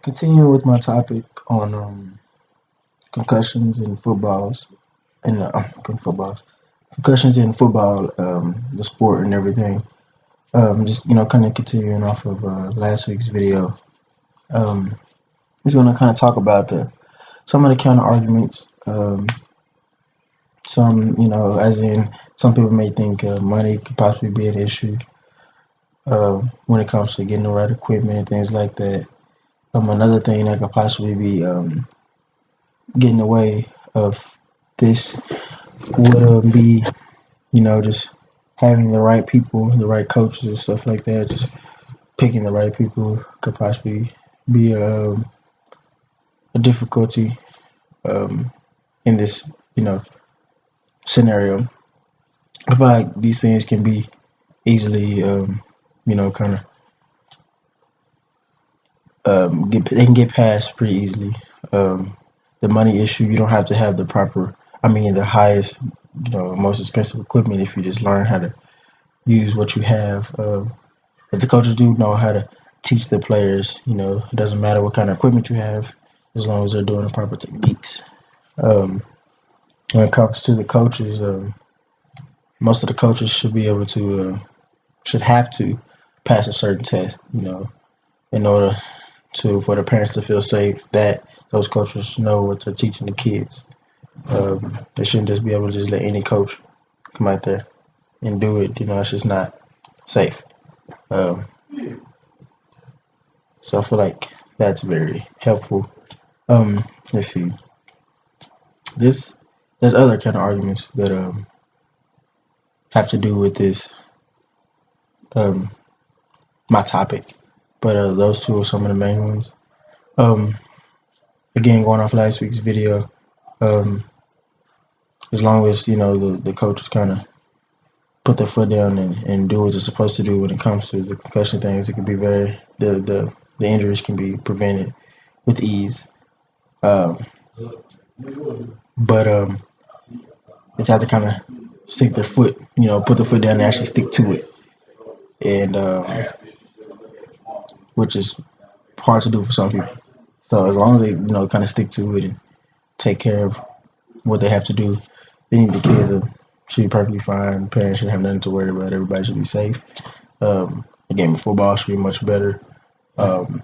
Continuing with my topic on concussions in footballs and footballs, concussions in football, the sport and everything. Just kind of continuing off of last week's video. Um, just going to kind of talk about the some of the counter arguments. Some, as in some people may think money could possibly be an issue when it comes to getting the right equipment and things like that. Another thing that could possibly be getting away of this would be, just having the right people, the right coaches and stuff like that. Just picking the right people could possibly be a difficulty um, in this, scenario. I feel like these things can be easily, kind of they can get passed pretty easily. Um, the money issue, you don't have to have the proper, the highest, most expensive equipment if you just learn how to use what you have. If the coaches do know how to teach the players, it doesn't matter what kind of equipment you have, as long as they're doing the proper techniques. Um, when it comes to the coaches, most of the coaches should be able to, should have to pass a certain test, in order for the parents to feel safe that those coaches know what they're teaching the kids. They shouldn't just be able to just let any coach come out there and do it. It's just not safe. Um, so I feel like that's very helpful. Let's see. This there's other kind of arguments that have to do with this um my topic, but those two are some of the main ones. Um, Again, going off last week's video, um, as long as the coaches kind of put their foot down and do what they're supposed to do when it comes to the concussion things, it can be very the injuries can be prevented with ease. Um, but It's have to kind of stick their foot, put their foot down and actually stick to it, and which is hard to do for some people. So as long as they, kind of stick to it and take care of what they have to do, then the kids should be perfectly fine. Parents shouldn't have nothing to worry about. Everybody should be safe. The game of football should be much better. Um,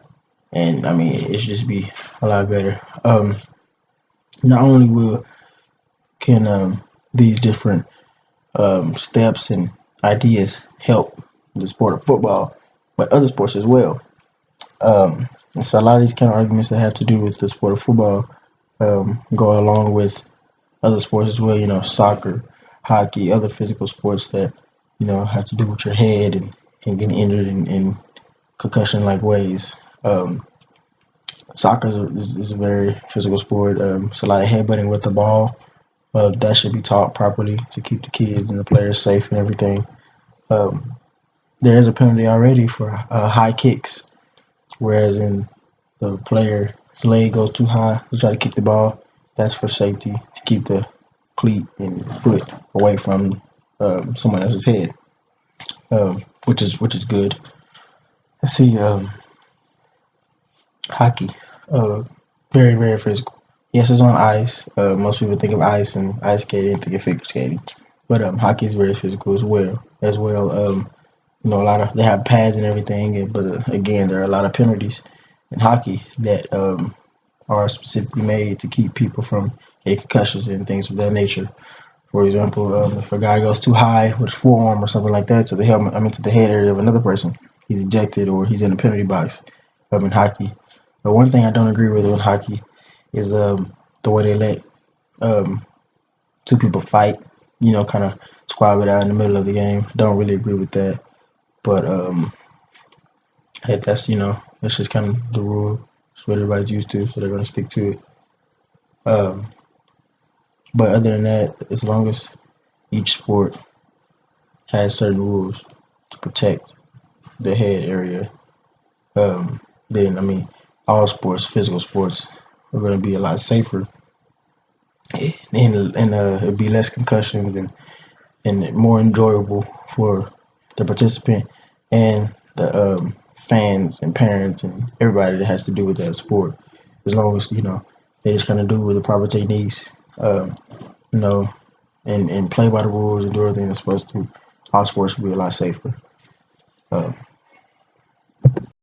and it should just be a lot better. Not only will can these different steps and ideas help the sport of football, but other sports as well. So a lot of these kind of arguments that have to do with the sport of football go along with other sports as well. Soccer, hockey, other physical sports that have to do with your head and getting injured in concussion-like ways. Soccer is a very physical sport. It's a lot of headbutting with the ball. That should be taught properly to keep the kids and the players safe and everything. Um, there is a penalty already for high kicks, whereas in the player's leg goes too high to try to kick the ball. That's for safety to keep the cleat and foot away from someone else's head, which is good. Let's see, hockey, uh, very very physical. Yes, it's on ice. Most people think of ice and ice skating, think of figure skating, but hockey is very physical as well. A lot of they have pads and everything, but again, there are a lot of penalties in hockey that are specifically made to keep people from getting concussions and things of that nature. For example, if a guy goes too high with his forearm or something like that to the helmet, to the head area of another person, he's ejected or he's in a penalty box in hockey. But one thing I don't agree with in hockey is the way they let um, two people fight, kind of squab it out in the middle of the game. Don't really agree with that. But hey, that's just kind of the rule. It's what everybody's used to, so they're going to stick to it. Um, but other than that, as long as each sport has certain rules to protect the head area, then all sports, physical sports, are going to be a lot safer, and it'll be less concussions and more enjoyable for the participant and the fans and parents and everybody that has to do with that sport. As long as they just kind of do with the proper techniques, you know, and play by the rules and do everything they're supposed to, all sports will be a lot safer.